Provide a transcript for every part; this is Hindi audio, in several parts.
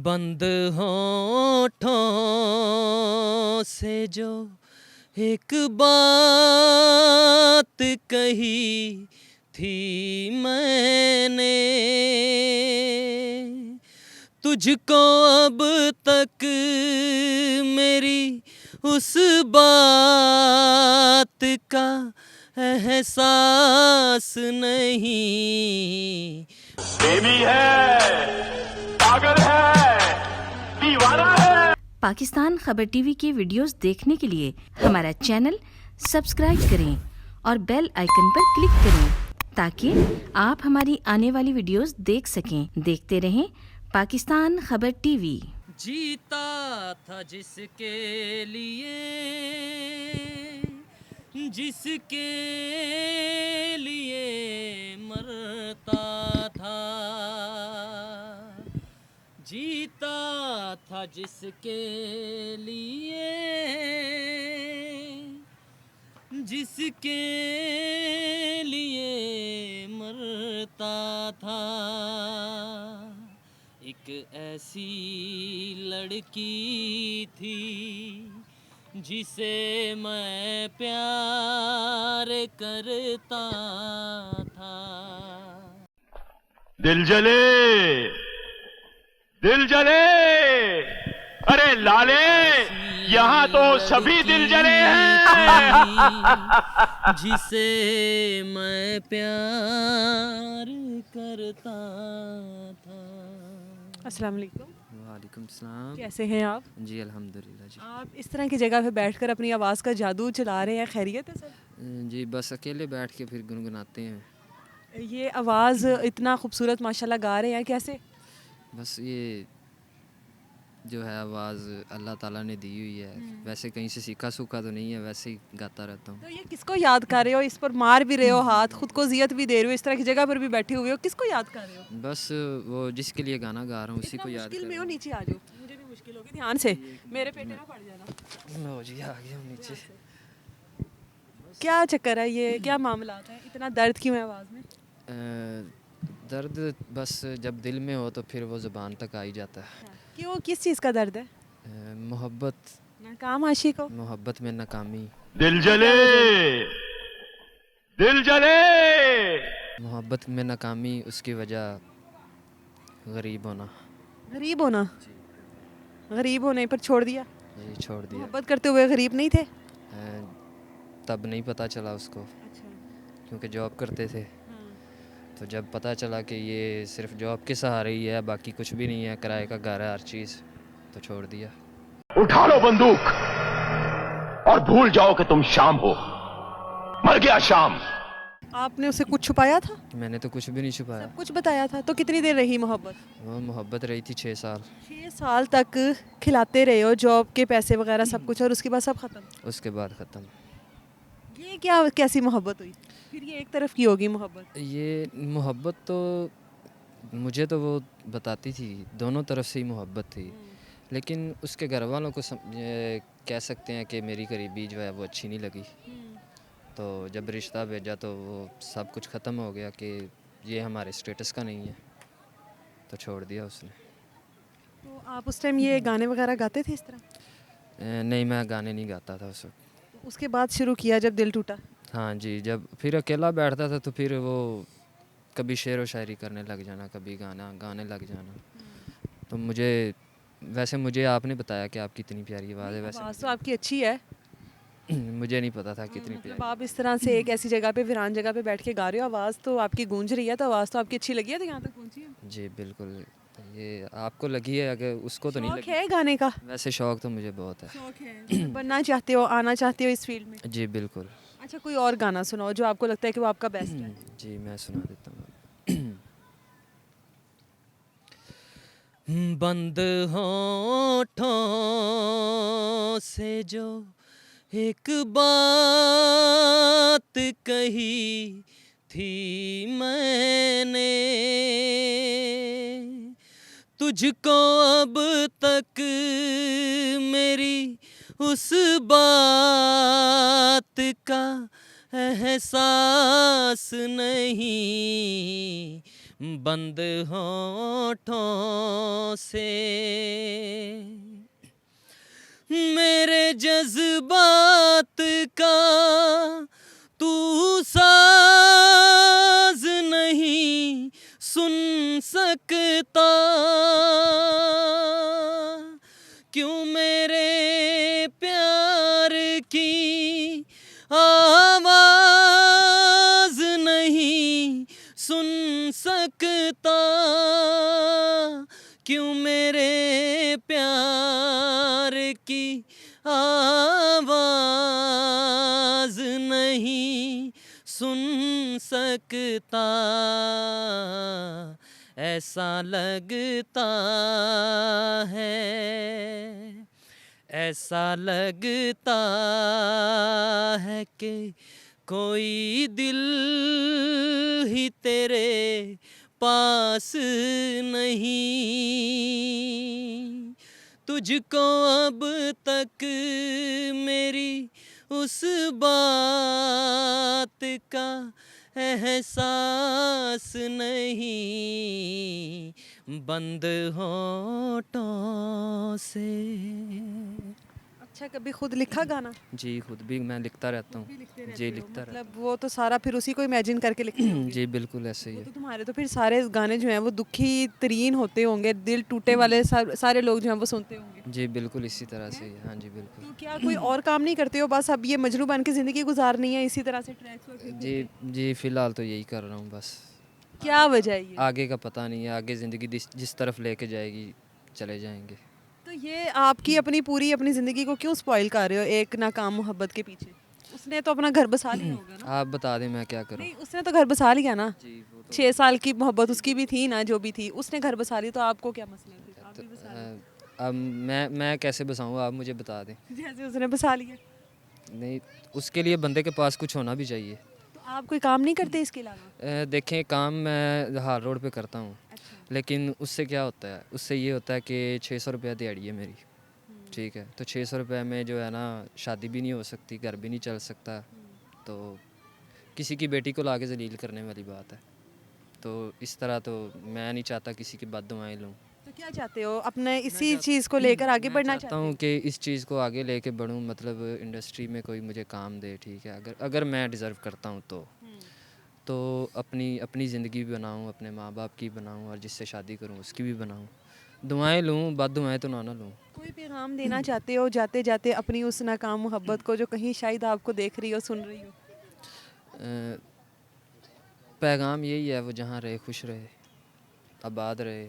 बंद होठों से जो एक बात कही थी मैंने, तुझको अब तक मेरी उस बात का एहसास नहीं। बेबी है, पागल है, दीवाना है। पाकिस्तान खबर टीवी के वीडियोस देखने के लिए हमारा चैनल सब्सक्राइब करें और बेल आइकन पर क्लिक करें ताकि आप हमारी आने वाली वीडियोस देख सकें। देखते रहें पाकिस्तान खबर टीवी। जीता था जिसके लिए, जिसके लिए मरता था, जीता था जिसके लिए, जिसके लिए मरता था। एक ऐसी लड़की थी जिसे मैं प्यार करता था। दिल जले, दिल जले, अरे लाले, यहाँ तो सभी दिल जले हैं। जिसे मैं प्यार करता था। अस्सलाम वालेकुम। वालेकुम सलाम। कैसे हैं आप? जी अल्हम्दुलिल्लाह जी। आप इस तरह की जगह पे बैठकर अपनी आवाज़ का जादू चला रहे हैं, खैरियत है सर? जी बस अकेले बैठ के फिर गुनगुनाते हैं। ये आवाज़ इतना खूबसूरत माशाल्लाह गा रहे हैं, कैसे? बस ये जो है आवाज़ अल्लाह ताला ने दी हुई है। वैसे कहीं से सीखा सूखा तो नहीं है, वैसे ही गाता रहता हूँ। तो ये किसको याद कर रहे हो? इस पर मार भी रहे हो हाथ, खुद को ज़ियत भी दे रहे हो, इस तरह की जगह पर भी बैठे हुए हो, किसको याद कर रहे हो? बस वो जिसके लिए गाना गा रहा हूँ उसी इतना को याद मुश्किल कर में रहा हो, हूँ। नीचे आ जाओ, मुझे भी मुश्किल होगी, ध्यान से, मेरे पेटे ना पड़ जाना। लो जी आ गया हूँ नीचे। क्या चक्कर है ये, क्या मामला है, इतना दर्द क्यों है आवाज़ में? दर्द बस जब दिल में हो तो फिर वो ज़ुबान तक आ ही जाता है। क्यों, किस चीज़ का दर्द है? मोहब्बत, नाकाम आशिक हो? मोहब्बत में नाकामी। दिल जले, दिल जले, मोहब्बत में नाकामी, उसकी वजह गरीब होना। गरीब होना? गरीब होने पर छोड़ दिया? जी छोड़ दिया। मोहब्बत करते हुए गरीब नहीं थे? तब नहीं पता चला उसको, अच्छा। क्योंकि जॉब करते थे। तो जब पता चला कि ये सिर्फ जॉब के सहारे ही है, बाकी कुछ भी नहीं है, किराए का घर है, हर चीज़, तो छोड़ दिया। उठा लो बंदूक और भूल जाओ कि तुम शाम हो। मर गया शाम। आपने उसे कुछ छुपाया था? मैंने तो कुछ भी नहीं छुपाया। सब कुछ बताया था। तो कितनी देर रही मोहब्बत? वो मोहब्बत रही थी 6 साल। 6 साल तक खिलाते रहे हो, जॉब के पैसे वगैरह सब कुछ, और उसके बाद सब खत्म? उसके बाद ख़त्म। ये क्या, कैसी मोहब्बत हुई? फिर ये एक तरफ की होगी मोहब्बत? ये मोहब्बत तो मुझे तो वो बताती थी, दोनों तरफ से ही मोहब्बत थी, लेकिन उसके घर वालों को कह सकते हैं कि मेरी करीबी जो है वो अच्छी नहीं लगी। तो जब रिश्ता भेजा तो वो सब कुछ ख़त्म हो गया कि ये हमारे स्टेटस का नहीं है, तो छोड़ दिया उसने। तो आप उस टाइम ये गाने वगैरह गाते थे इस तरह? नहीं, मैं गाने नहीं गाता था उस वक्त। तो उसके बाद शुरू किया जब दिल टूटा? हाँ जी, जब फिर अकेला बैठता था तो फिर वो कभी शेर व शायरी करने लग जाना, कभी गाना गाने लग जाना। तो मुझे आपने बताया कि आपकी इतनी प्यारी आवाज़ है। आवाज़ तो आपकी अच्छी है। मुझे नहीं पता था कितनी मतलब प्यारी। आप इस तरह से एक ऐसी जगह पे, वीरान जगह पे बैठ के गा रहे हो, आवाज़ तो आपकी गूंज रही है, तो आवाज़ तो आपकी अच्छी लगी है, तो यहाँ तक पहुँची है। जी बिल्कुल, ये आपको लगी है, अगर उसको तो नहीं शौक लगी। है गाने का? वैसे शौक तो मुझे बहुत है। शौक है। बनना चाहते हो, आना चाहते हो इस फील्ड में? जी बिल्कुल। अच्छा, कोई और गाना सुनाओ जो आपको लगता है कि वो आपका बेस्ट है। जी मैं सुना देता हूँ। बंद होठों से जो एक बात कही थी मैंने, तुझको अब तक मेरी उस बात का एहसास नहीं। बंद होठों से मेरे जज्बात का तू साज नहीं सुन सकता, क्यों मेरे प्यार की आवाज नहीं सुन सकता, क्यों मेरे प्यार की आवाज नहीं सुन सकता। ऐसा लगता है, ऐसा लगता है कि कोई दिल ही तेरे पास नहीं, तुझको अब तक मेरी उस बात का एहसास नहीं, बंद होठों से। अच्छा, कभी खुद लिखा गाना? जी खुद भी मैं लिखता रहता हूँ। जी लिखता रहता मतलब वो तो सारा फिर उसी को इमेजिन करके लिखते हूँ। होंगे। जी बिल्कुल ऐसे ही वो है। तो तुम्हारे तो फिर सारे गाने जो हैं वो दुखी तरीन होते होंगे, दिल टूटे वाले सारे लोग जो हैं वो सुनते होंगे। जी बिल्कुल इसी तरह से ही है। हाँ जी बिल्कुल। तो क्या कोई और काम नहीं करते हो, बस अब ये मजनू बन के ज़िंदगी गुजारनी है इसी तरह से ट्रैक्स और जी जी फ़िलहाल तो यही कर रहा हूँ बस। क्या वजह है ये? आगे का पता नहीं है, आगे ज़िंदगी जिस तरफ लेके जाएगी चले जाएंगे। तो ये आपकी अपनी ज़िंदगी को क्यों स्पॉइल कर रहे हो एक नाकाम मोहब्बत के पीछे? उसने तो अपना घर बसा लिया होगा ना? आप बता दें मैं क्या करूँ। नहीं, उसने तो घर बसा लिया ना। जी वो तो 6 साल की मोहब्बत उसकी भी थी ना, जो भी थी उसने घर बसा ली, तो आपको क्या मसला है फिर? आप भी बसा लो। अब मैं कैसे बसाऊँ, आप मुझे बता दें। जैसे उसने बसा लिया। नहीं, उसके लिए बंदे के पास कुछ होना भी चाहिए। तो आप कोई काम नहीं करते इसके अलावा? देखें काम मैं हार रोड पे करता हूँ, अच्छा। लेकिन उससे क्या होता है, उससे ये होता है कि 600 रुपया दिहाड़ी है मेरी, ठीक है, तो 600 रुपये में जो है ना शादी भी नहीं हो सकती, घर भी नहीं चल सकता, तो किसी की बेटी को लाके जलील करने वाली बात है। तो इस तरह तो मैं नहीं चाहता किसी की बददुआएं लूँ। तो क्या चाहते हो, अपने इसी चीज़ को लेकर आगे मैं बढ़ना चाहता चाहते हूँ हो? कि इस चीज़ को आगे लेके बढ़ूँ, मतलब इंडस्ट्री में कोई मुझे काम दे, ठीक है, अगर मैं डिज़र्व करता हूँ तो अपनी ज़िंदगी भी बनाऊँ, अपने माँ बाप की बनाऊँ, और जिससे शादी करूँ उसकी भी बनाऊँ। दुआएं लूँ, बददुआएं तो ना लूँ। कोई पैगाम देना चाहते हो जाते जाते अपनी उस नाकाम मोहब्बत को, जो कहीं शायद आपको देख रही हो, सुन रही हो? पैगाम यही है, वो जहाँ रहे खुश रहे, आबाद रहे।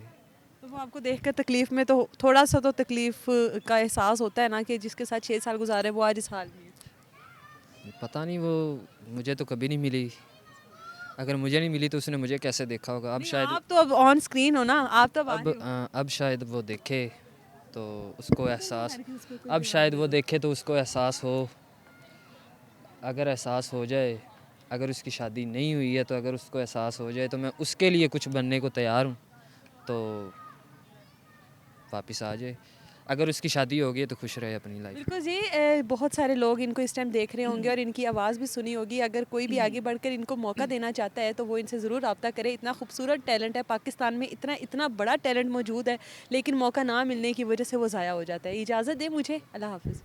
तो वो आपको देख कर तकलीफ़ में, तो थोड़ा सा तो तकलीफ़ का एहसास होता है ना कि जिसके साथ 6 साल गुजारे वो आज इस हाल में है। पता नहीं, वो मुझे तो कभी नहीं मिली। अगर मुझे नहीं मिली तो उसने मुझे कैसे देखा होगा। अब नहीं, शायद आप तो अब ऑन स्क्रीन हो ना, आप तो अब आ रहे हो। अब शायद वो देखे तो उसको एहसास, अब शायद वो देखे तो उसको एहसास हो। अगर एहसास हो जाए, अगर उसकी शादी नहीं हुई है तो अगर उसको एहसास हो जाए तो मैं उसके लिए कुछ बनने को तैयार हूँ, तो वापस आ जाए। अगर उसकी शादी हो गई तो खुश रहे अपनी लाइफ। बिल्कुल जी, बहुत सारे लोग इनको इस टाइम देख रहे होंगे और इनकी आवाज़ भी सुनी होगी। अगर कोई भी आगे बढ़कर इनको मौका देना चाहता है तो वो इनसे ज़रूर रब्ता करे। इतना खूबसूरत टैलेंट है पाकिस्तान में, इतना इतना बड़ा टैलेंट मौजूद है, लेकिन मौका ना मिलने की वजह से वो ज़ाया हो जाता है। इजाज़त दें मुझे, अल्लाह हाफ़िज़।